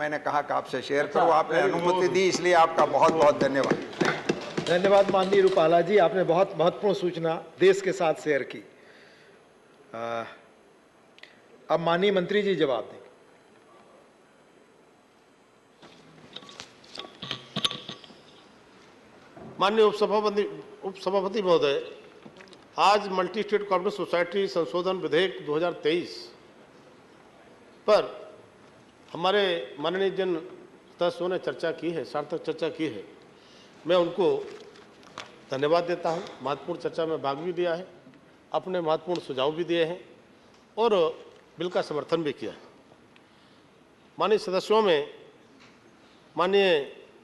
मैंने कहा कि आपसे शेयर करूं, आपने अनुमति दी, इसलिए आपका बहुत बहुत धन्यवाद। धन्यवाद माननीय रूपाला जी, आपने बहुत महत्वपूर्ण सूचना देश के साथ शेयर की। अब माननीय मंत्री जी जवाब दें। माननीय उपसभापति महोदय, आज मल्टी स्टेट कोऑपरेटिव सोसाइटी संशोधन विधेयक 2023 पर हमारे माननीय जन सदस्यों ने चर्चा की है, सार्थक चर्चा की है। मैं उनको धन्यवाद देता हूं। महत्वपूर्ण चर्चा में भाग भी लिया है, अपने महत्वपूर्ण सुझाव भी दिए हैं और बिल का समर्थन भी किया है। माननीय सदस्यों में माननीय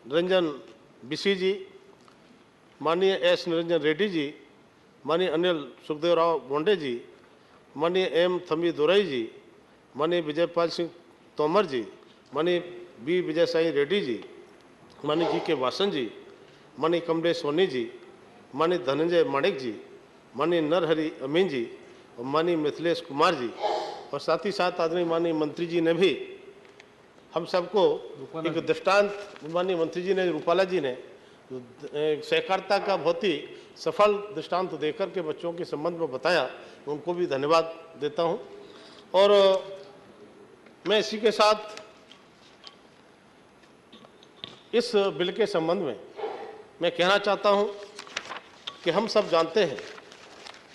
निरंजन बिशी जी, माननीय एस निरंजन रेड्डी जी, माननीय अनिल सुखदेव राव बोंडे जी, माननीय एम थम्बी दुरई जी, माननीय विजयपाल सिंह तोमर जी, माननीय बी विजय साई रेड्डी जी, माननीय जी के वासन जी, माननीय कमलेश सोनी जी, माननीय धनंजय माणिक जी, माननीय नरहरि अमीन जी और माननीय मिथिलेश कुमार जी, और साथ ही साथ आदरणीय माननीय मंत्री जी ने भी हम सबको एक दृष्टांत, माननीय मंत्री जी ने, रूपाला जी ने सहकारिता का बहुत ही सफल दृष्टांत देकर के बच्चों के संबंध में बताया, उनको भी धन्यवाद देता हूं। और मैं इसी के साथ इस बिल के संबंध में मैं कहना चाहता हूं कि हम सब जानते हैं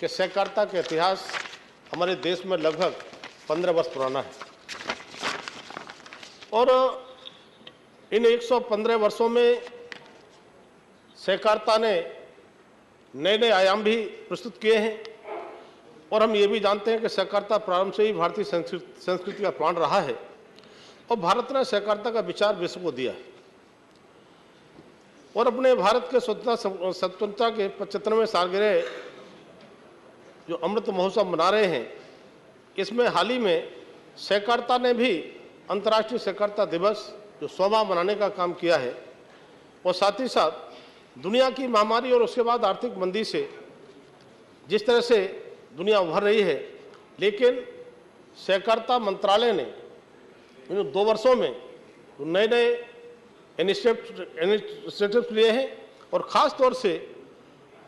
कि सहकारिता का इतिहास हमारे देश में लगभग 15 वर्ष पुराना है और इन 115 वर्षों में सहकारिता ने नए नए आयाम भी प्रस्तुत किए हैं और हम ये भी जानते हैं कि सहकारिता प्रारंभ से ही भारतीय संस्कृति का प्राण रहा है और भारत ने सहकारिता का विचार विश्व को दिया है। और अपने भारत के स्वतंत्रता के 75वें सालगिरह जो अमृत महोत्सव मना रहे हैं, इसमें हाल ही में सहकारिता ने भी अंतर्राष्ट्रीय सहकारिता दिवस जो 100वां मनाने का काम किया है और साथ ही साथ दुनिया की महामारी और उसके बाद आर्थिक मंदी से जिस तरह से दुनिया उभर रही है, लेकिन सहकारिता मंत्रालय ने इन 2 वर्षों में नए नए इनिशिएटिव्स लिए हैं और ख़ास तौर से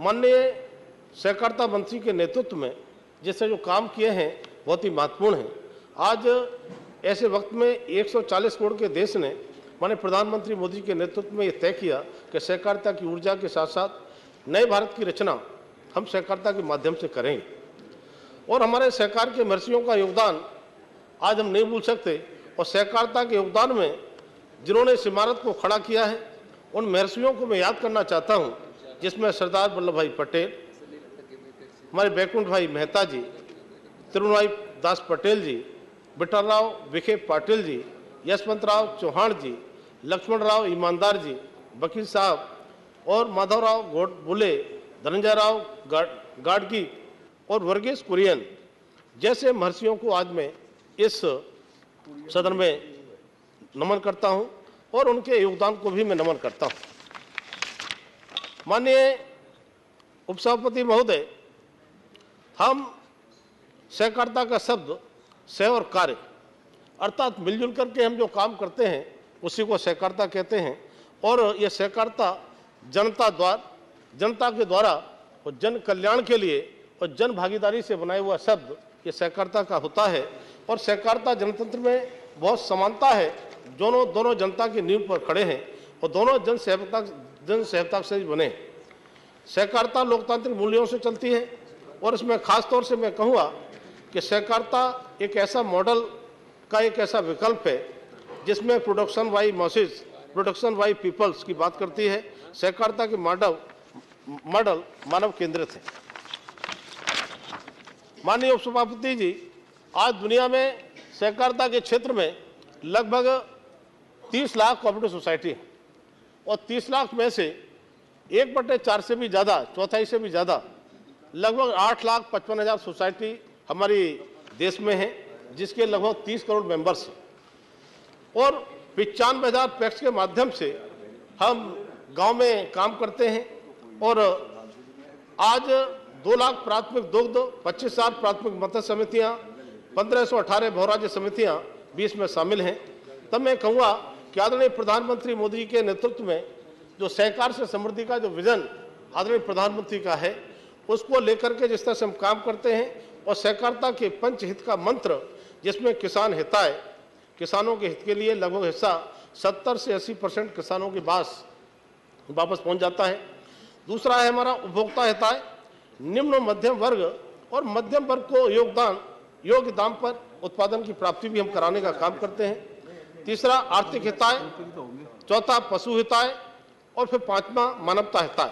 माननीय सहकारिता मंत्री के नेतृत्व में जैसे जो काम किए हैं बहुत ही महत्वपूर्ण हैं। आज ऐसे वक्त में 140 करोड़ के देश ने माननीय प्रधानमंत्री मोदी के नेतृत्व में ये तय किया कि सहकारिता की ऊर्जा के साथ साथ नए भारत की रचना हम सहकारिता के माध्यम से करेंगे और हमारे सहकार के महर्षियों का योगदान आज हम नहीं भूल सकते और सहकारिता के योगदान में जिन्होंने इस इमारत को खड़ा किया है उन महर्षियों को मैं याद करना चाहता हूं, जिसमें सरदार वल्लभ भाई पटेल, हमारे बैकुंठ भाई मेहता जी, तिरुनाई दास पटेल जी, विठलराव विखे पाटिल जी, यशवंतराव चौहान जी, लक्ष्मण राव ईमानदार जी, वकील साहब और माधवराव गोडबोले, धनंजय राव गाडगी और वर्गीस कुरियन जैसे महर्षियों को आज मैं इस सदन में नमन करता हूं और उनके योगदान को भी मैं नमन करता हूं। माननीय उपसभापति महोदय, हम सहकारिता का शब्द सह और कार्य अर्थात मिलजुल करके हम जो काम करते हैं उसी को सहकारिता कहते हैं और यह सहकारिता जनता के द्वारा और जन कल्याण के लिए और जन भागीदारी से बनाया हुआ शब्द ये सहकारिता का होता है और सहकारिता जनतंत्र में बहुत समानता है। दोनों जनता की नींव पर खड़े हैं और दोनों जन सहभागिता से बने। सहकारिता लोकतांत्रिक मूल्यों से चलती है और इसमें खास तौर से मैं कहूँगा कि सहकारिता एक ऐसा मॉडल का एक ऐसा विकल्प है जिसमें production by masses, production by peoples की बात करती है। सहकारिता के मॉडल मानव केंद्रित है। माननीय उपसभापति जी, आज दुनिया में सहकारिता के क्षेत्र में लगभग 30 लाख कोऑपरेटिव सोसाइटी है और 30 लाख में से 1/4 से भी ज़्यादा, चौथाई से भी ज़्यादा, लगभग 8,55,000 सोसाइटी हमारी देश में है, जिसके लगभग 30 करोड़ मेंबर्स हैं और 95,000 पैक्स के माध्यम से हम गांव में काम करते हैं और आज 2 लाख प्राथमिक दुग्ध, 25,000 प्राथमिक मत्स्य समितियां, 1518 बहुराज्य समितियां भी इसमें शामिल हैं तब मैं कहूँगा कि आदरणीय प्रधानमंत्री मोदी जी के नेतृत्व में जो सहकार से समृद्धि का जो विजन आदरणीय प्रधानमंत्री का है, उसको लेकर के जिस तरह से हम काम करते हैं और सहकारिता के पंचहित का मंत्र जिसमें किसान हिताय, किसानों के हित के लिए लगभग हिस्सा 70 से 80% किसानों के पास वापस पहुंच जाता है। दूसरा है हमारा उपभोक्ता हिताय, निम्न मध्यम वर्ग और मध्यम वर्ग को योग्य दाम पर उत्पादन की प्राप्ति भी हम कराने का काम करते हैं। तीसरा आर्थिक हिताय, चौथा पशु हिताय और फिर पांचवा मानवता हिताय।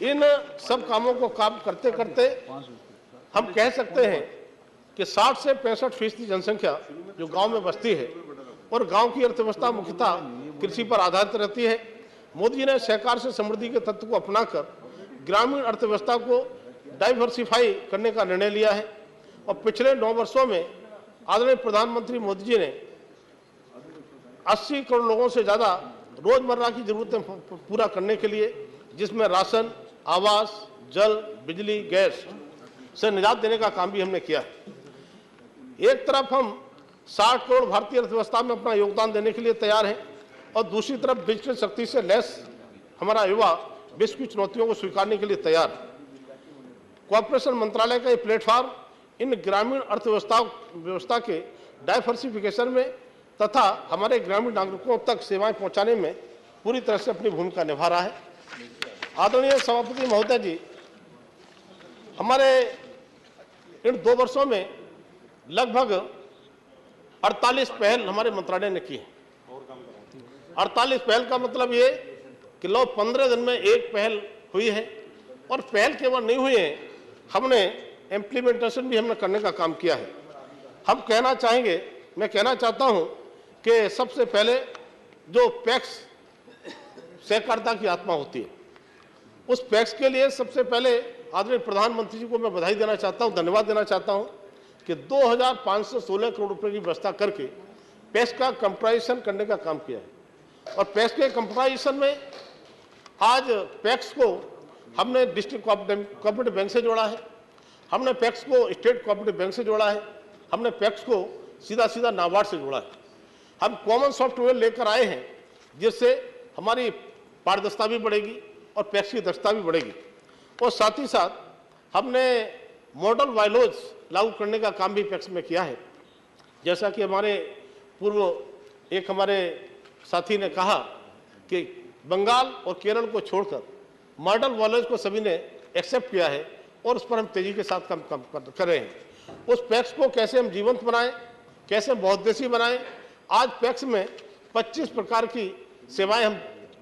इन सब कामों को काम करते करते हम कह सकते हैं कि 60 से 65% जनसंख्या जो गांव में बसती है और गांव की अर्थव्यवस्था मुख्यतः कृषि पर आधारित रहती है। मोदी जी ने सहकार से समृद्धि के तत्व को अपनाकर ग्रामीण अर्थव्यवस्था को डाइवर्सिफाई करने का निर्णय लिया है और पिछले 9 वर्षों में आदरणीय प्रधानमंत्री मोदी जी ने 80 करोड़ लोगों से ज़्यादा रोजमर्रा की जरूरतें पूरा करने के लिए, जिसमें राशन, आवास, जल, बिजली, गैस से निजात देने का काम भी हमने किया है। एक तरफ हम 60 करोड़ भारतीय अर्थव्यवस्था में अपना योगदान देने के लिए तैयार हैं और दूसरी तरफ डिजिटल शक्ति से लैस हमारा युवा विश्व की चुनौतियों को स्वीकारने के लिए तैयार है। कॉर्पोरेशन मंत्रालय का ये प्लेटफॉर्म इन ग्रामीण व्यवस्था के डाइवर्सिफिकेशन में तथा हमारे ग्रामीण नागरिकों तक सेवाएं पहुंचाने में पूरी तरह से अपनी भूमिका निभा रहा है। आदरणीय सभापति महोदय जी, हमारे इन 2 वर्षों में लगभग 48 पहल हमारे मंत्रालय ने की है। 48 पहल का मतलब ये कि लो 15 दिन में एक पहल हुई है और पहल केवल नहीं हुई है, हमने इम्प्लीमेंटेशन भी हमने करने का काम किया है। हम कहना चाहेंगे, मैं कहना चाहता हूं कि सबसे पहले जो पैक्स सहकारिता की आत्मा होती है, उस पैक्स के लिए सबसे पहले आदरणीय प्रधानमंत्री जी को मैं बधाई देना चाहता हूं, धन्यवाद देना चाहता हूं कि 2516 करोड़ रुपए की व्यवस्था करके पैक्स का कंप्राइजेशन करने का काम किया है। और पैक्स के कंप्राइजेशन में आज पैक्स को हमने डिस्ट्रिक्ट कोऑपरेटिव बैंक से जोड़ा है, हमने पैक्स को स्टेट कोऑपरेटिव बैंक से जोड़ा है, हमने पैक्स को सीधा नाबार्ड से जोड़ा है। हम कॉमन सॉफ्टवेयर लेकर आए हैं जिससे हमारी पारदर्शिता भी बढ़ेगी और पैक्स की दक्षता भी बढ़ेगी। और साथ ही साथ हमने मॉडल वायलोज लागू करने का काम भी पैक्स में किया है। जैसा कि हमारे पूर्व एक हमारे साथी ने कहा कि बंगाल और केरल को छोड़कर मॉडल वायलोज को सभी ने एक्सेप्ट किया है और उस पर हम तेजी के साथ काम कर रहे हैं। उस पैक्स को कैसे हम जीवंत बनाएं, कैसे बहुउद्देशीय बनाएं। आज पैक्स में 25 प्रकार की सेवाएं हम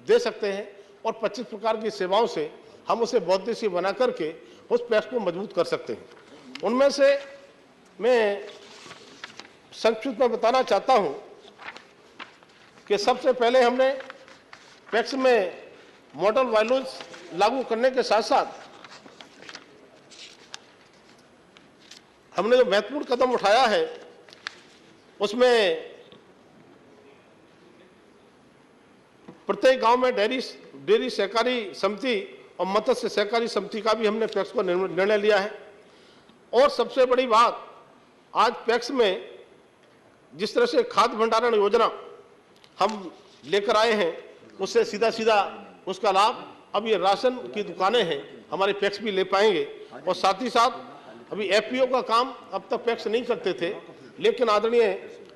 दे सकते हैं और 25 प्रकार की सेवाओं से हम उसे बहुउद्देशीय बना करके उस पैक्स को मजबूत कर सकते हैं। उनमें से मैं संक्षिप्त में बताना चाहता हूं कि सबसे पहले हमने पैक्स में मॉडल वायलोज लागू करने के साथ साथ हमने जो महत्वपूर्ण कदम उठाया है उसमें प्रत्येक गांव में डेयरी सहकारी समिति और मत्स्य सहकारी समिति का भी हमने पैक्स को निर्णय लिया है। और सबसे बड़ी बात, आज पैक्स में जिस तरह से खाद्य भंडारण योजना हम लेकर आए हैं उससे सीधा उसका लाभ अब ये राशन की दुकानें हैं हमारे पैक्स भी ले पाएंगे। और साथ ही साथ अभी एफपीओ का काम अब तक पैक्स नहीं करते थे, लेकिन आदरणीय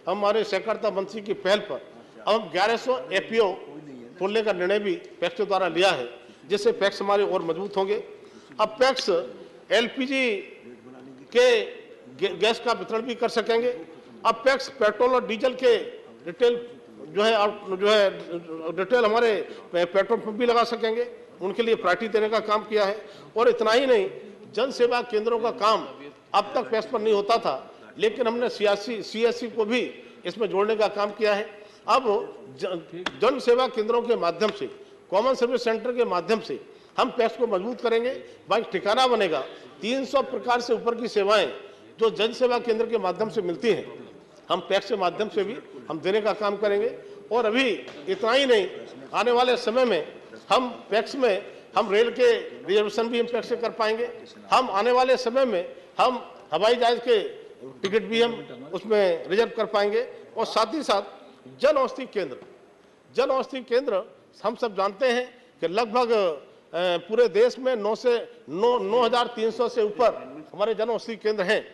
हमारे सहकारिता मंत्री की पहल पर अब हम 1100 एफपीओ खोलने का निर्णय भी पैक्स के द्वारा लिया है, जिससे पैक्स हमारे और मजबूत होंगे। अब पैक्स एलपीजी के गैस का वितरण भी कर सकेंगे। अब पैक्स पेट्रोल और डीजल के रिटेल रिटेल हमारे पेट्रोल पंप भी लगा सकेंगे, उनके लिए प्रायोरिटी देने का काम किया है। और इतना ही नहीं, जन सेवा केंद्रों का काम अब तक पैक्स पर नहीं होता था, लेकिन हमने सीएससी को भी इसमें जोड़ने का काम किया है। अब जन सेवा केंद्रों के माध्यम से, कॉमन सर्विस सेंटर के माध्यम से हम पैक्स को मजबूत करेंगे। भाई ठिकाना बनेगा 300 प्रकार से ऊपर की सेवाएं जो जन सेवा केंद्र के माध्यम से मिलती हैं, हम पैक्स के माध्यम से भी हम देने का काम करेंगे। और अभी इतना ही नहीं, आने वाले समय में हम पैक्स में हम रेल के रिजर्वेशन भी हम पैक्स से कर पाएंगे। हम आने वाले समय में हम हवाई जहाज के टिकट भी हम उसमें रिजर्व कर पाएंगे। और साथ ही साथ जन औषधि केंद्र। जन औषधि केंद्र हम सब जानते हैं कि लगभग पूरे देश में 9,300 से ऊपर हमारे जन औषधि केंद्र हैं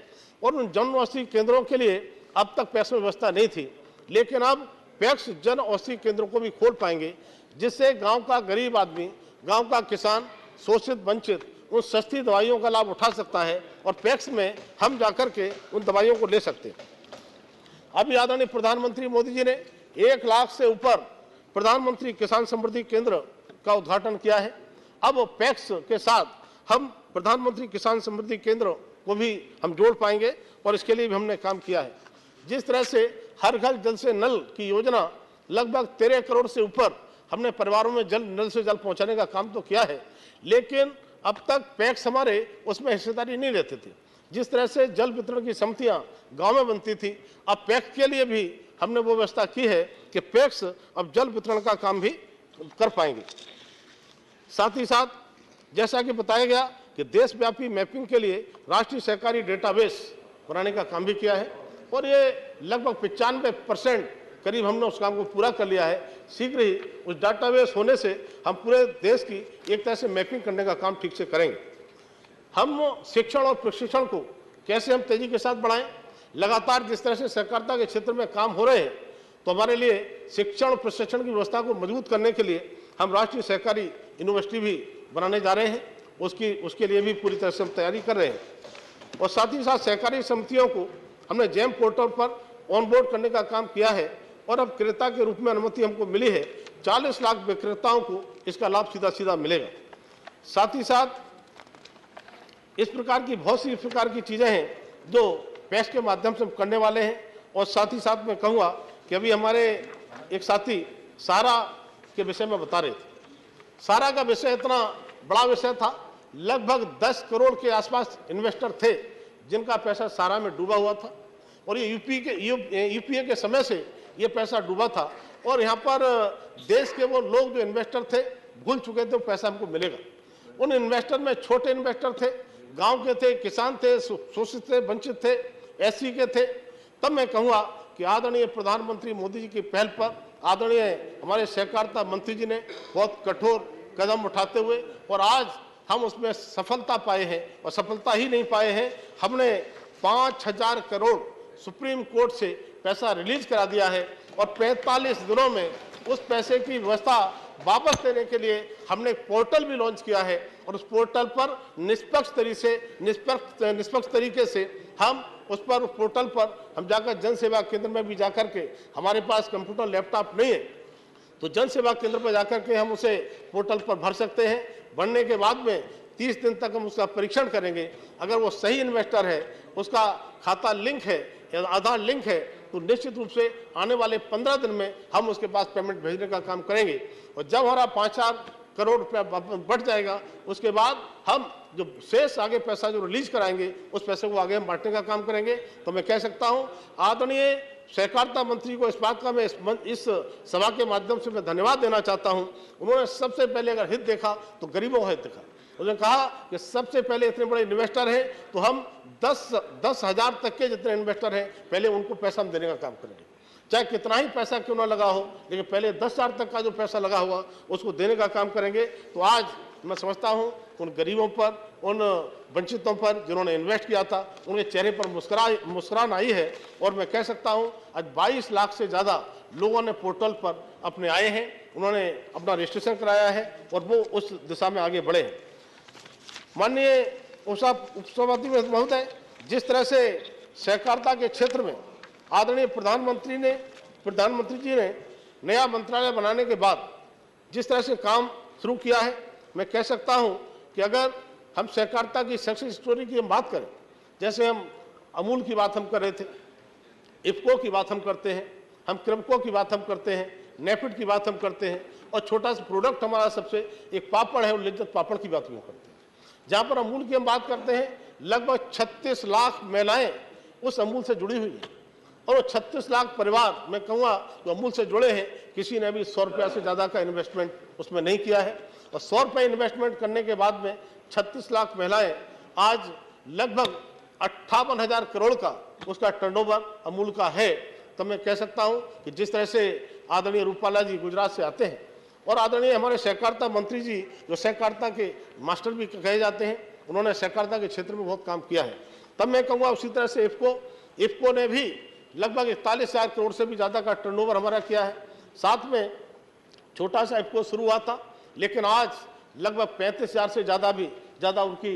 और उन जन औषधि केंद्रों के लिए अब तक पैसे व्यवस्था नहीं थी, लेकिन अब पैक्स जन औषधि केंद्रों को भी खोल पाएंगे, जिससे गांव का गरीब आदमी, गांव का किसान, शोषित वंचित उन सस्ती दवाइयों का लाभ उठा सकता है और पैक्स में हम जाकर के उन दवाइयों को ले सकते हैं। अभी आदरणीय प्रधानमंत्री मोदी जी ने 1 लाख से ऊपर प्रधानमंत्री किसान समृद्धि केंद्र का उद्घाटन किया है। अब पैक्स के साथ हम प्रधानमंत्री किसान समृद्धि केंद्र को भी हम जोड़ पाएंगे और इसके लिए भी हमने काम किया है। जिस तरह से हर घर जल से नल की योजना लगभग 13 करोड़ से ऊपर हमने परिवारों में नल से जल पहुंचाने का काम तो किया है, लेकिन अब तक पैक्स हमारे उसमें हिस्सेदारी नहीं लेते थे। जिस तरह से जल वितरण की समितियां गांव में बनती थी, अब पैक्स के लिए भी हमने वो व्यवस्था की है कि पैक्स अब जल वितरण का काम भी कर पाएंगे। साथ ही साथ जैसा कि बताया गया कि देशव्यापी मैपिंग के लिए राष्ट्रीय सहकारी डेटाबेस बनाने का काम भी किया है और ये लगभग 95% करीब हमने उस काम को पूरा कर लिया है। शीघ्र ही उस डाटाबेस होने से हम पूरे देश की एक तरह से मैपिंग करने का काम ठीक से करेंगे। हम शिक्षण और प्रशिक्षण को कैसे हम तेजी के साथ बढ़ाएं। लगातार जिस तरह से सहकारिता के क्षेत्र में काम हो रहे हैं, तो हमारे लिए शिक्षण और प्रशिक्षण की व्यवस्था को मजबूत करने के लिए हम राष्ट्रीय सहकारी यूनिवर्सिटी भी बनाने जा रहे हैं। उसके लिए भी पूरी तरह से हम तैयारी कर रहे हैं और साथ ही साथ सहकारी समितियों को हमने जेम पोर्टल पर ऑनबोर्ड करने का काम किया है और अब क्रेता के रूप में अनुमति हमको मिली है। 40 लाख विक्रेताओं को इसका लाभ सीधा सीधा मिलेगा। साथ ही साथ इस प्रकार की बहुत सी प्रकार की चीजें हैं जो पैक्स के माध्यम से हम करने वाले हैं। और साथ ही साथ मैं कहूँगा कि अभी हमारे एक साथी सारा के विषय में बता रहे थे। सारा का विषय इतना बड़ा विषय था, लगभग 10 करोड़ के आसपास इन्वेस्टर थे जिनका पैसा सारा में डूबा हुआ था और ये यूपीए के समय से ये पैसा डूबा था और यहाँ पर देश के वो लोग जो इन्वेस्टर थे भूल चुके थे वो पैसा हमको मिलेगा। उन इन्वेस्टर में छोटे इन्वेस्टर थे, गांव के थे, किसान थे, शोषित थे, वंचित थे, एससी के थे। तब मैं कहूँगा कि आदरणीय प्रधानमंत्री मोदी जी की पहल पर आदरणीय हमारे सहकारिता मंत्री जी ने बहुत कठोर कदम उठाते हुए और आज हम उसमें सफलता पाए हैं और सफलता ही नहीं पाए हैं, हमने 5,000 करोड़ सुप्रीम कोर्ट से पैसा रिलीज करा दिया है और 45 दिनों में उस पैसे की व्यवस्था वापस देने के लिए हमने एक पोर्टल भी लॉन्च किया है और उस पोर्टल पर निष्पक्ष तरीके से हम उस पोर्टल पर हम जाकर जन सेवा केंद्र में भी जाकर के, हमारे पास कंप्यूटर लैपटॉप नहीं है तो जन सेवा केंद्र पर जाकर के हम उसे पोर्टल पर भर सकते हैं। भरने के बाद में 30 दिन तक हम उसका परीक्षण करेंगे। अगर वो सही इन्वेस्टर है, उसका खाता लिंक है या आधार लिंक है, तो निश्चित रूप से आने वाले 15 दिन में हम उसके पास पेमेंट भेजने का काम करेंगे और जब हमारा 5-4 करोड़ रुपया बढ़ जाएगा उसके बाद हम जो शेष आगे पैसा जो रिलीज कराएंगे उस पैसे को आगे हम बांटने का काम करेंगे। तो मैं कह सकता हूं आदरणीय सहकारिता मंत्री को इस बात का मैं इस सभा के माध्यम से मैं धन्यवाद देना चाहता हूं। उन्होंने सबसे पहले अगर हित देखा तो गरीबों का हित देखा। उन्होंने कहा कि सबसे पहले इतने बड़े इन्वेस्टर हैं तो हम 10,000 तक के जितने इन्वेस्टर हैं पहले उनको पैसा हम देने का काम करेंगे, चाहे कितना ही पैसा क्यों ना लगा हो, लेकिन पहले 10,000 तक का जो पैसा लगा हुआ उसको देने का काम करेंगे। तो आज मैं समझता हूं उन गरीबों पर, उन वंचितों पर जिन्होंने इन्वेस्ट किया था, उनके चेहरे पर मुस्कुराहट आई है और मैं कह सकता हूं आज 22 लाख से ज़्यादा लोगों ने पोर्टल पर अपने आए हैं, उन्होंने अपना रजिस्ट्रेशन कराया है और वो उस दिशा में आगे बढ़े हैं। माननीय उपसभापति महोदय, जिस तरह से सहकारिता के क्षेत्र में आदरणीय प्रधानमंत्री जी ने नया मंत्रालय बनाने के बाद जिस तरह से काम शुरू किया है, मैं कह सकता हूं कि अगर हम सहकारिता की सक्सेस स्टोरी की हम बात करें, जैसे हम अमूल की बात हम कर रहे थे, इफ्को की बात हम करते हैं, हम क्रिप्को की बात हम करते हैं, नेफिड की बात हम करते हैं और छोटा सा प्रोडक्ट हमारा सबसे एक पापड़ है और लिज्जत पापड़ की बात भी हम करते हैं। जहाँ पर अमूल की हम बात करते हैं, लगभग 36 लाख महिलाएं उस अमूल से जुड़ी हुई हैं और वो 36 लाख परिवार मैं कहूँगा जो अमूल से जुड़े हैं, किसी ने भी 100 रुपया से ज़्यादा का इन्वेस्टमेंट उसमें नहीं किया है और 100 रुपये इन्वेस्टमेंट करने के बाद में 36 लाख महिलाएं आज लगभग 58,000 करोड़ का उसका टर्नओवर अमूल का है तब मैं कह सकता हूं कि जिस तरह से आदरणीय रूपाला जी गुजरात से आते हैं और आदरणीय हमारे सहकारिता मंत्री जी जो सहकारिता के मास्टर भी कहे जाते हैं, उन्होंने सहकारिता के क्षेत्र में बहुत काम किया है, तब मैं कहूँगा उसी तरह से इफ्को ने भी लगभग 41,000 करोड़ से भी ज़्यादा का टर्नओवर हमारा किया है। साथ में छोटा सा इफ्को शुरू हुआ था, लेकिन आज लगभग 35,000 से ज़्यादा उनकी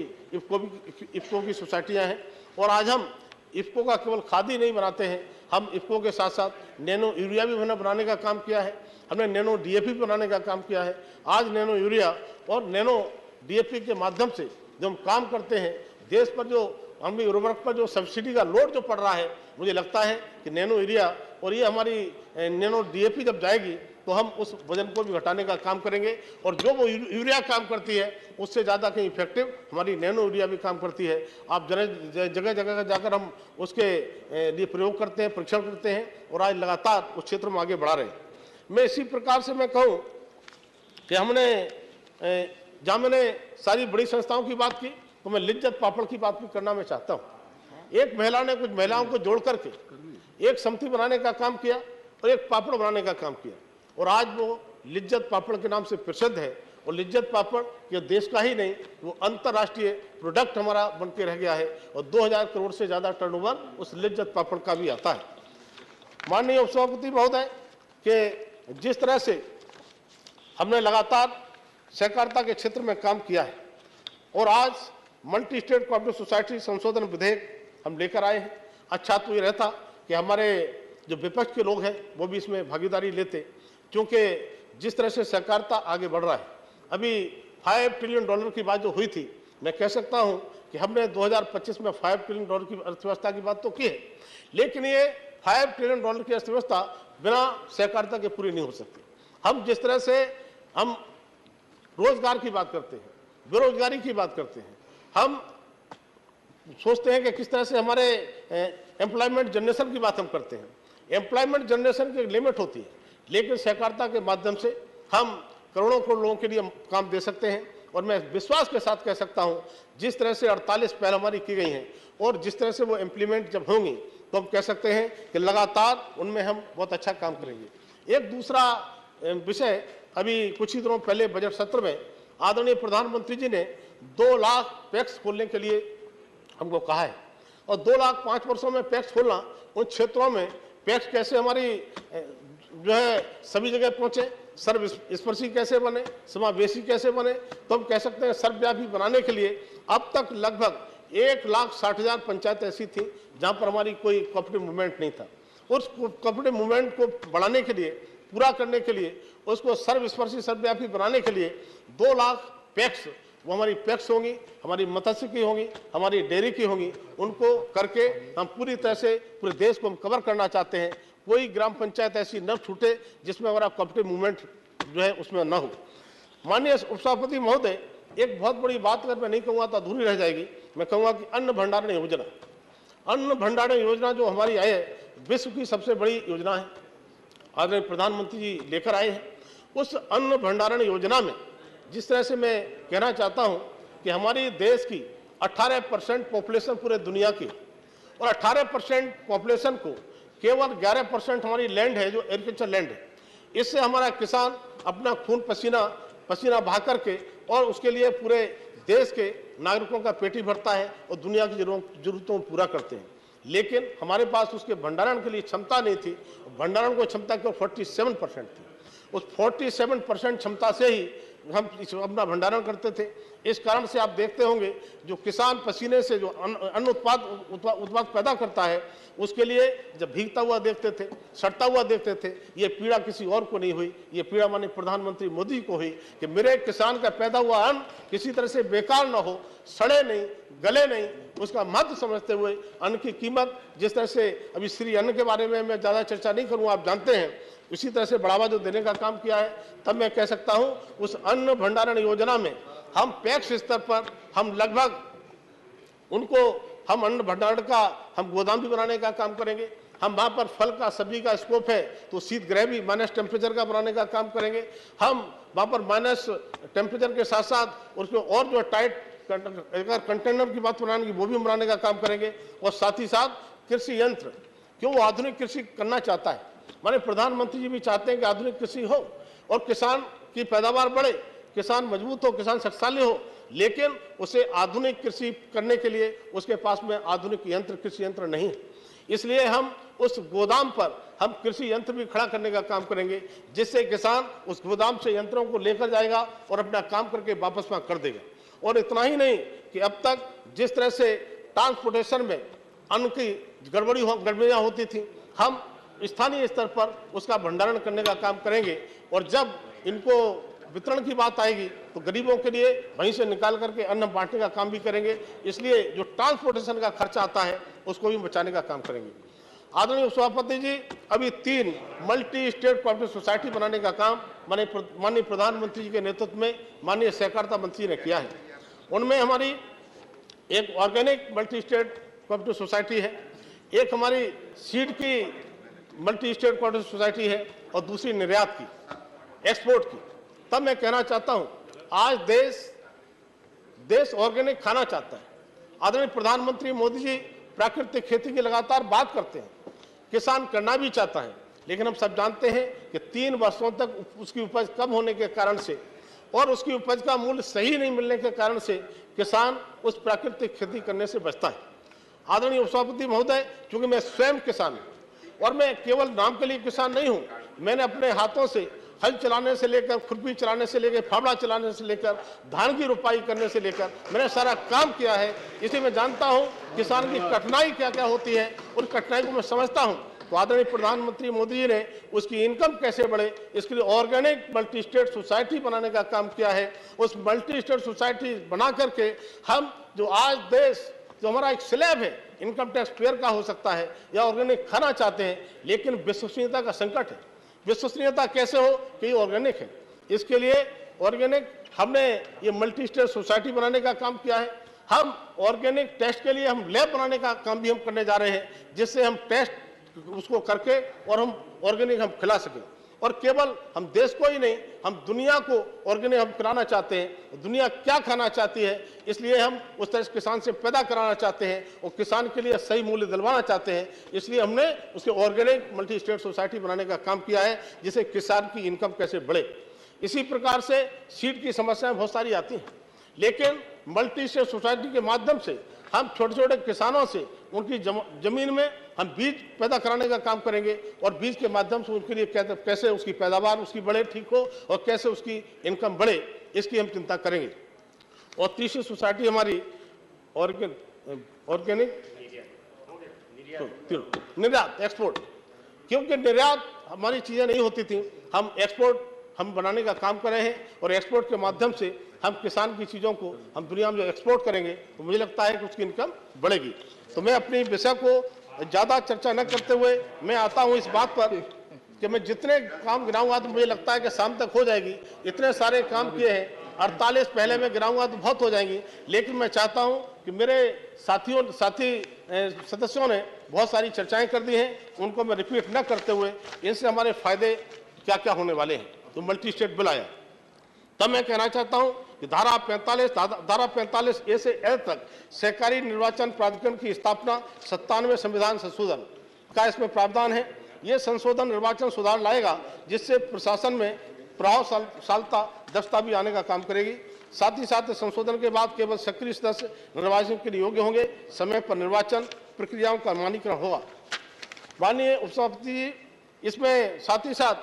इफ्को की सोसाइटियाँ हैं। और आज हम इफ्को का केवल खाद ही नहीं बनाते हैं, हम इफ्को के साथ साथ नैनो यूरिया भी बनाने का काम किया है, हमने नैनो डीएपी बनाने का काम किया है। आज नैनो यूरिया और नैनो डीएपी के माध्यम से जो हम काम करते हैं, देश पर जो हमें उर्वरक पर जो सब्सिडी का लोड जो पड़ रहा है, मुझे लगता है कि नैनो यूरिया और ये हमारी नैनो डीएपी जब जाएगी तो हम उस वजन को भी घटाने का काम करेंगे। और जो वो यूरिया काम करती है उससे ज़्यादा कहीं इफेक्टिव हमारी नैनो यूरिया भी काम करती है। आप जगह जगह जाकर हम उसके लिए प्रयोग करते हैं, परीक्षण करते हैं और आज लगातार उस क्षेत्र में आगे बढ़ा रहे हैं। मैं इसी प्रकार से मैं कहूँ कि जहाँ मैंने सारी बड़ी संस्थाओं की बात की, तो मैं लिज्जत पापड़ की बात भी करना मैं चाहता हूँ। एक महिला ने कुछ महिलाओं को जोड़ करके एक समिति बनाने का काम किया और एक पापड़ बनाने का काम किया, और आज वो लिज्जत पापड़ के नाम से प्रसिद्ध है। और लिज्जत पापड़ ये देश का ही नहीं, वो अंतर्राष्ट्रीय प्रोडक्ट हमारा बन के रह गया है और 2000 करोड़ से ज़्यादा टर्नओवर उस लिज्जत पापड़ का भी आता है। माननीय उपसभापति महोदय कि जिस तरह से हमने लगातार सहकारिता के क्षेत्र में काम किया है और आज मल्टी स्टेट कोऑपरेटिव सोसाइटी संशोधन विधेयक हम लेकर आए हैं, अच्छा तो ये रहता कि हमारे जो विपक्ष के लोग हैं वो भी इसमें भागीदारी लेते, क्योंकि जिस तरह से सहकारिता आगे बढ़ रहा है, अभी $5 ट्रिलियन की बात जो हुई थी, मैं कह सकता हूं कि हमने 2025 में $5 ट्रिलियन की अर्थव्यवस्था की बात तो की है, लेकिन ये $5 ट्रिलियन की अर्थव्यवस्था बिना सहकारिता के पूरी नहीं हो सकती। हम जिस तरह से हम रोजगार की बात करते हैं, बेरोजगारी की बात करते हैं, हम सोचते हैं कि किस तरह से हमारे एम्प्लॉयमेंट जनरेशन की बात हम करते हैं, एम्प्लॉयमेंट जनरेशन की लिमिट होती है, लेकिन सहकारिता के माध्यम से हम करोड़ों लोगों के लिए काम दे सकते हैं। और मैं विश्वास के साथ कह सकता हूं, जिस तरह से 48 पहल हमारी की गई हैं और जिस तरह से वो इम्प्लीमेंट जब होंगी तो हम कह सकते हैं कि लगातार उनमें हम बहुत अच्छा काम करेंगे। एक दूसरा विषय, अभी कुछ ही दिनों पहले बजट सत्र में आदरणीय प्रधानमंत्री जी ने 2 लाख पैक्स खोलने के लिए हमको कहा है, और 2 लाख 5 वर्षों में पैक्स खोलना, उन क्षेत्रों में पैक्स कैसे हमारी जो है सभी जगह पहुंचे, सर्वस्पर्शी कैसे बने, समावेशी कैसे बने, तो हम कह सकते हैं सर्वव्यापी बनाने के लिए अब तक लगभग 1,60,000 पंचायत ऐसी थी जहां पर हमारी कोई कोऑपरेटिव मूवमेंट नहीं था। उस कोऑपरेटिव मूवमेंट को बढ़ाने के लिए, पूरा करने के लिए, उसको सर्वस्पर्शी सर्वव्यापी बनाने के लिए 2 लाख पैक्स, वो हमारी पैक्स होंगी, हमारी मत्स्य की होंगी, हमारी डेयरी की होंगी, उनको करके हम पूरी तरह से पूरे देश को हम कवर करना चाहते हैं। कोई ग्राम पंचायत ऐसी न छूटे जिसमें हमारा कोऑपरेटिव मूवमेंट जो है उसमें न हो। माननीय उपसभापति महोदय, एक बहुत बड़ी बात अगर मैं नहीं कहूँगा तो अधूरी रह जाएगी, मैं कहूँगा कि अन्न भंडारण योजना, अन्न भंडारण योजना जो हमारी आई है, विश्व की सबसे बड़ी योजना है, आदरणीय प्रधानमंत्री जी लेकर आए हैं। उस अन्न भंडारण योजना में जिस तरह से मैं कहना चाहता हूं कि हमारी देश की 18% पॉपुलेशन पूरे दुनिया की, और 18% पॉपुलेशन को केवल 11% हमारी लैंड है जो एग्रीकल्चर लैंड है। इससे हमारा किसान अपना खून पसीना बहा करके और उसके लिए पूरे देश के नागरिकों का पेटी भरता है और दुनिया की जरूरतों को पूरा करते हैं, लेकिन हमारे पास उसके भंडारण के लिए क्षमता नहीं थी। भंडारण को क्षमता केवल 47% थी। उस 47% क्षमता से ही हम अपना भंडारण करते थे। इस कारण से आप देखते होंगे जो किसान पसीने से जो अन्न उत्पाद पैदा करता है, उसके लिए जब भीगता हुआ देखते थे, सड़ता हुआ देखते थे, ये पीड़ा किसी और को नहीं हुई, ये पीड़ा माननीय प्रधानमंत्री मोदी को हुई कि मेरे किसान का पैदा हुआ अन्न किसी तरह से बेकार न हो, सड़े नहीं, गले नहीं। उसका महत्व समझते हुए अन्न की कीमत, जिस तरह से अभी श्री अन्न के बारे में मैं ज़्यादा चर्चा नहीं करूँगा, आप जानते हैं, इसी तरह से बढ़ावा जो देने का काम किया है, तब मैं कह सकता हूं उस अन्न भंडारण योजना में हम पैक्स स्तर पर हम लगभग उनको हम अन्न भंडारण का हम गोदाम भी बनाने का काम करेंगे। हम वहां पर फल का सब्जी का स्कोप है तो शीत गृह भी माइनस टेम्परेचर का बनाने का काम करेंगे। हम वहां पर माइनस टेम्परेचर के साथ साथ उसमें और जो टाइट कंटेनर की बात बनाने की वो भी बनाने का काम करेंगे। और साथ ही साथ कि वो आधुनिक कृषि करना चाहता है। माने प्रधानमंत्री जी भी चाहते हैं कि आधुनिक कृषि हो और किसान की पैदावार बढ़े, किसान मजबूत हो, किसान शक्तिशाली हो, लेकिन उसे आधुनिक कृषि करने के लिए उसके पास में आधुनिक यंत्र, कृषि यंत्र नहीं है। इसलिए हम उस गोदाम पर हम कृषि यंत्र भी खड़ा करने का काम करेंगे, जिससे किसान उस गोदाम से यंत्रों को लेकर जाएगा और अपना काम करके वापस वहां कर देगा। और इतना ही नहीं कि अब तक जिस तरह से ट्रांसपोर्टेशन में अन्न की गड़बड़ियां होती थी, हम स्थानीय स्तर पर उसका भंडारण करने का काम करेंगे और जब इनको वितरण की बात आएगी तो गरीबों के लिए वहीं से निकाल करके अन्न बांटने का काम भी करेंगे। इसलिए जो ट्रांसपोर्टेशन का खर्चा आता है उसको भी बचाने का काम करेंगे। आदरणीय सभापति जी, अभी 3 मल्टी स्टेट कोऑपरेटिव सोसाइटी बनाने का काम माननीय प्रधानमंत्री जी के नेतृत्व में माननीय सहकारिता मंत्री ने किया है। उनमें हमारी एक organic multi state cooperative society है, एक हमारी सीड की मल्टी स्टेट कोऑपरेटिव सोसाइटी है और दूसरी निर्यात की, एक्सपोर्ट की। तब मैं कहना चाहता हूं, आज देश ऑर्गेनिक खाना चाहता है। आदरणीय प्रधानमंत्री मोदी जी प्राकृतिक खेती की लगातार बात करते हैं, किसान करना भी चाहता है, लेकिन हम सब जानते हैं कि 3 वर्षों तक उसकी उपज कम होने के कारण से और उसकी उपज का मूल्य सही नहीं मिलने के कारण से किसान उस प्राकृतिक खेती करने से बचता है। आदरणीय उपसभापति महोदय, चूंकि मैं स्वयं किसान हूं और मैं केवल नाम के लिए किसान नहीं हूं, मैंने अपने हाथों से हल चलाने से लेकर, खुरपी चलाने से लेकर, फावड़ा चलाने से लेकर, धान की रुपाई करने से लेकर मैंने सारा काम किया है। इसलिए मैं जानता हूं किसान की कठिनाई क्या क्या होती है, उन कठिनाई को मैं समझता हूं। तो आदरणीय प्रधानमंत्री मोदी जी ने उसकी इनकम कैसे बढ़े, इसके लिए ऑर्गेनिक मल्टी स्टेट सोसाइटी बनाने का काम किया है। उस मल्टी स्टेट सोसाइटी बना करके हम जो आज देश जो हमारा एक स्लैब है इनकम टैक्स पेयर का हो सकता है या ऑर्गेनिक खाना चाहते हैं, लेकिन विश्वसनीयता का संकट है। विश्वसनीयता कैसे हो कि ये ऑर्गेनिक है? इसके लिए ऑर्गेनिक हमने ये मल्टी स्टेट सोसाइटी बनाने का काम किया है। हम ऑर्गेनिक टेस्ट के लिए हम लैब बनाने का काम भी हम करने जा रहे हैं, जिससे हम टेस्ट उसको करके और हम ऑर्गेनिक हम खिला सकें। और केवल हम देश को ही नहीं, हम दुनिया को ऑर्गेनिक हम खिलाना चाहते हैं। दुनिया क्या खाना चाहती है, इसलिए हम उस तरह से किसान से पैदा कराना चाहते हैं और किसान के लिए सही मूल्य दिलवाना चाहते हैं। इसलिए हमने उसके ऑर्गेनिक मल्टी स्टेट सोसाइटी बनाने का काम किया है, जिससे किसान की इनकम कैसे बढ़े। इसी प्रकार से सीड की समस्याएं बहुत सारी आती हैं, लेकिन मल्टी स्टेट सोसाइटी के माध्यम से हम छोटे छोटे किसानों से उनकी जमीन में हम बीज पैदा कराने का काम करेंगे और बीज के माध्यम से उनके लिए कैसे उसकी पैदावार उसकी बढ़े, ठीक हो, और कैसे उसकी इनकम बढ़े, इसकी हम चिंता करेंगे। और तीसरी सोसाइटी हमारी ऑर्गेनिक निर्यात, एक्सपोर्ट, क्योंकि निर्यात हमारी चीजें नहीं होती थी, हम एक्सपोर्ट हम बनाने का काम कर रहे हैं और एक्सपोर्ट के माध्यम से हम किसान की चीजों को हम दुनिया में जो एक्सपोर्ट करेंगे तो मुझे लगता है कि उसकी इनकम बढ़ेगी। तो मैं अपनी विषय को ज्यादा चर्चा न करते हुए मैं आता हूं इस बात पर कि मैं जितने काम गिनाऊंगा तो मुझे लगता है कि शाम तक हो जाएगी। इतने सारे काम किए हैं, 48 पहले मैं गिनाऊंगा तो बहुत हो जाएंगी, लेकिन मैं चाहता हूं कि मेरे साथी सदस्यों ने बहुत सारी चर्चाएं कर दी हैं, उनको मैं रिपीट न करते हुए इनसे हमारे फायदे क्या क्या होने वाले हैं। तो मल्टी स्टेट बिल आया, तब मैं कहना चाहता हूं कि धारा 45 ए से एल तक सहकारी निर्वाचन प्राधिकरण की स्थापना 97 संविधान संशोधन का इसमें प्रावधान है। यह संशोधन निर्वाचन सुधार लाएगा, जिससे प्रशासन में प्रभावशीलता दक्षता भी आने का काम करेगी। साथ ही साथ संशोधन के बाद केवल सक्रिय सदस्य निर्वाचन के लिए योग्य होंगे, समय पर निर्वाचन प्रक्रियाओं का मानकीकरण होगा। माननीय उपसभापति जी, इसमें साथ ही साथ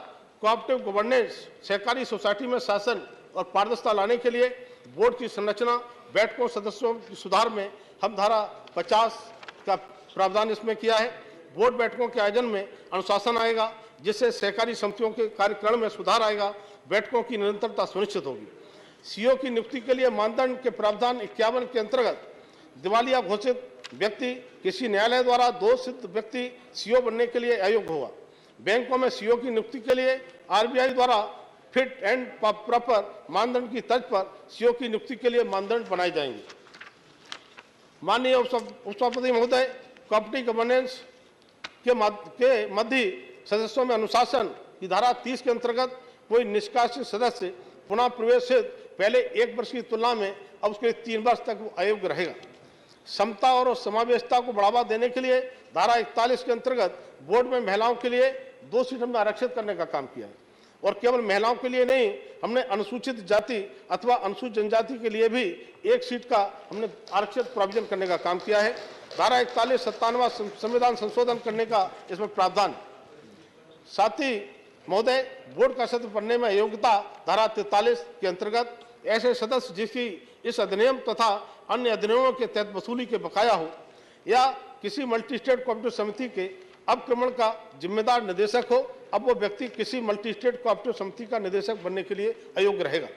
कोऑपरेटिव गवर्नेंस, सहकारी सोसाइटी में शासन और पारदर्शिता लाने के लिए बोर्ड की संरचना, बैठकों, सदस्यों की सुधार में हम धारा 50 का प्रावधान इसमें किया है। बोर्ड बैठकों के आयोजन में अनुशासन आएगा, जिससे सहकारी समितियों के कार्यक्रम में सुधार आएगा, बैठकों की निरंतरता सुनिश्चित होगी। सीओ की नियुक्ति के लिए मानदंड के प्रावधान 51 के अंतर्गत दिवालिया घोषित व्यक्ति किसी न्यायालय द्वारा दोष सिद्ध व्यक्ति सीओ बनने के लिए अयोग्य होगा। बैंकों में सीओ की नियुक्ति के लिए आरबीआई द्वारा फिट एंड प्रॉपर मानदंड की तर्ज पर सीओ की नियुक्ति के लिए मानदंड बनाए जाएंगे। माननीय उपसभापति महोदय, कोऑपरेटिव गवर्नेंस के मध्य सदस्यों में अनुशासन की धारा 30 के अंतर्गत कोई निष्कासित सदस्य पुनः प्रवेश पहले 1 वर्ष की तुलना में अब उसके 3 वर्ष तक वो अयोग्य रहेगा। समता और समावेशिता को बढ़ावा देने के लिए धारा 41 के अंतर्गत बोर्ड में महिलाओं के लिए 2 सीट हमने आरक्षित करने का काम किया है। और केवल महिलाओं के लिए नहीं, हमने अनुसूचित जाति अथवा अनुसूचित जनजाति के लिए भी 1 सीट का हमने आरक्षित प्रोविजन करने का काम किया है। धारा 41-57 संविधान संशोधन करने का इसमें प्रावधान। साथ ही महोदय, बोर्ड का सदस्य बनने में योग्यता धारा 43 के अंतर्गत ऐसे सदस्य जिसकी इस अधिनियम तथा अन्य अधिनियमों के तहत वसूली के बकाया हो या किसी मल्टी स्टेट कोऑपरेटिव समिति के अपक्रमण का जिम्मेदार निदेशक हो, अब वो व्यक्ति किसी मल्टी स्टेट कोऑपरेटिव समिति का निदेशक बनने के लिए आयोग रहेगा।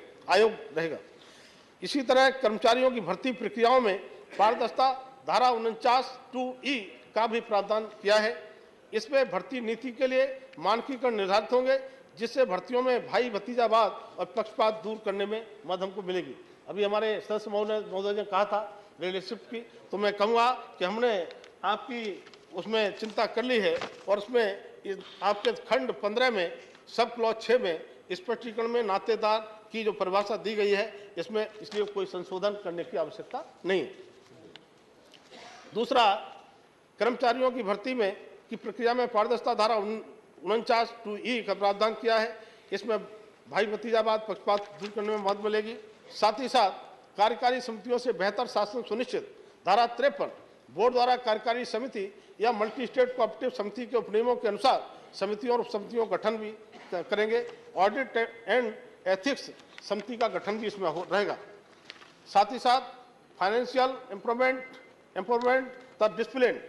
इसी तरह कर्मचारियों की भर्ती प्रक्रियाओं में पारदर्शिता धारा 49(2)E का भी प्रावधान किया है। इसमें भर्ती नीति के लिए मानकीकरण निर्धारित होंगे, जिससे भर्तियों में भाई भतीजावाद और पक्षपात दूर करने में मदद हमको मिलेगी। अभी हमारे सदस्य महोदय ने कहा था रिलेशनशिप की, तो मैं कहूँगा कि हमने आपकी उसमें चिंता कर ली है और उसमें आपके खंड 15 में सब क्लॉज 6 में स्पष्टीकरण में नातेदार की जो परिभाषा दी गई है, इसमें इसलिए कोई संशोधन करने की आवश्यकता नहीं है। दूसरा, कर्मचारियों की भर्ती में की प्रक्रिया में पारदर्शिता धारा 49(2)E का प्रावधान किया है। इसमें भाई भतीजावाद पक्षपात दूर करने में मदद मिलेगी। साथ ही साथ कार्यकारी समितियों से बेहतर शासन सुनिश्चित धारा 53 बोर्ड द्वारा कार्यकारी समिति या मल्टी स्टेट कोऑपरेटिव समिति के उपनियमों के अनुसार समितियों और समितियों का गठन भी करेंगे। ऑडिट एंड एथिक्स समिति का गठन भी इसमें रहेगा। साथ ही साथ फाइनेंशियल एम्पावरमेंट तथा डिसिप्लिन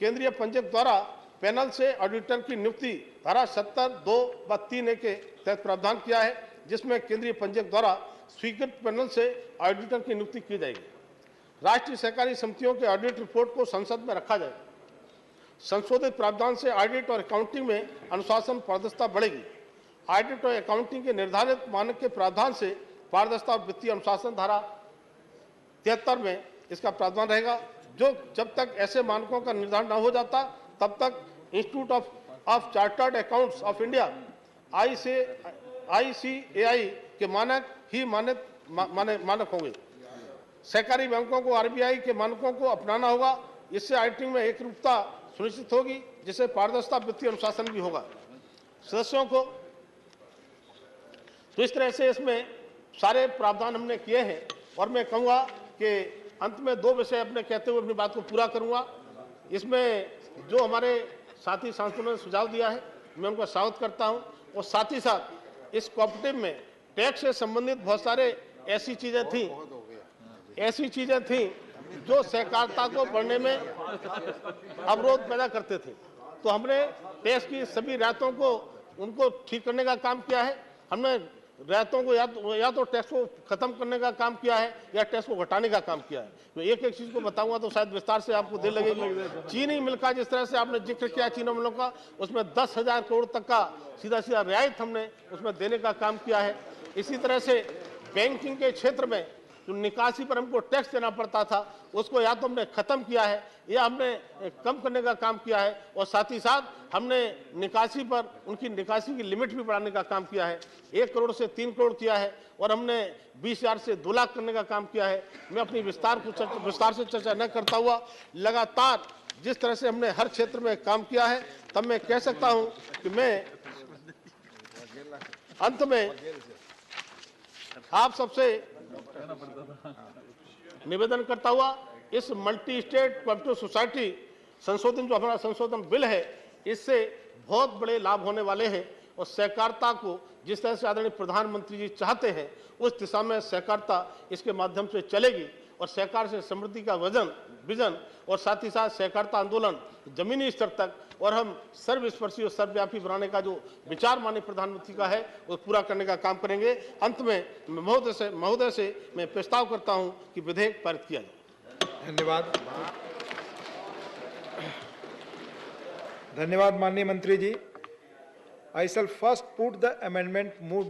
केंद्रीय पंजीयक द्वारा पैनल से ऑडिटर की नियुक्ति धारा 70(2)(3)A के तहत प्रावधान किया है, जिसमें केंद्रीय पंजीयक द्वारा स्वीकृत पैनल से ऑडिटर की नियुक्ति की जाएगी। राष्ट्रीय सहकारी समितियों के ऑडिट रिपोर्ट को संसद में रखा जाएगा। संशोधित प्रावधान से ऑडिट और अकाउंटिंग में अनुशासन पारदर्शिता बढ़ेगी। ऑडिट और अकाउंटिंग के निर्धारित मानक के प्रावधान से पारदर्शिता और वित्तीय अनुशासन धारा 73 में इसका प्रावधान रहेगा। जो जब तक ऐसे मानकों का निर्धारण न हो जाता, तब तक institute of chartered accounts of India ICAI के मानक ही मानक होंगे। सहकारी बैंकों को RBI के मानकों को अपनाना होगा। इससे ऑडिटिंग में एक रूपता सुनिश्चित होगी, जिससे पारदर्शिता वित्तीय अनुशासन भी होगा सदस्यों को। तो इस तरह से इसमें सारे प्रावधान हमने किए हैं। और मैं कहूँगा कि अंत में 2 विषय अपने कहते हुए अपनी बात को पूरा करूँगा। इसमें जो हमारे साथी सांसदों ने सुझाव दिया है, मैं उनका स्वागत करता हूँ। और साथ ही साथ इस कोऑपरेटिव में टैक्स से संबंधित बहुत सारे ऐसी चीज़ें थी जो सहकारिता को बढ़ने में अवरोध पैदा करते थे। तो हमने टैक्स की सभी रियायतों को उनको ठीक करने का काम किया है। हमने रियायतों को या तो टैक्स को खत्म करने का काम किया है या टैक्स को घटाने का काम किया है। तो एक एक चीज को बताऊंगा तो शायद विस्तार से आपको देर लगेगी। चीनी मिल का जिस तरह से आपने जिक्र किया चीनी मिलों का, उसमें 10,000 करोड़ तक का सीधा रियायत हमने उसमें देने का काम किया है। इसी तरह से बैंकिंग के क्षेत्र में जो निकासी पर हमको टैक्स देना पड़ता था, उसको या तो हमने खत्म किया है या हमने कम करने का काम किया है। और साथ ही साथ हमने निकासी पर उनकी निकासी की लिमिट भी बढ़ाने का काम किया है। 1 करोड़ से 3 करोड़ किया है और हमने 20,000 से 2 लाख करने का काम किया है। मैं अपनी विस्तार से चर्चा न करता हुआ लगातार जिस तरह से हमने हर क्षेत्र में काम किया है, तब मैं कह सकता हूं कि मैं अंत में आप सबसे निवेदन करता हुआ इस मल्टी स्टेट कोऑपरेटिव सोसाइटी संशोधन जो हमारा संशोधन बिल है, इससे बहुत बड़े लाभ होने वाले हैं। और सहकारिता को जिस तरह से आदरणीय प्रधानमंत्री जी चाहते हैं, उस दिशा में सहकारिता इसके माध्यम से चलेगी। और सहकार से समृद्धि का विजन और साथ ही साथ सहकारिता आंदोलन जमीनी स्तर तक और हम सर्वस्पर्शी और सर्वव्यापी बनाने का जो विचार माननीय प्रधानमंत्री का है, वो पूरा करने का काम करेंगे। अंत में महोदय से मैं प्रस्ताव करता हूं कि विधेयक पारित किया जाए। धन्यवाद माननीय मंत्री जी। I shall first put the amendment moved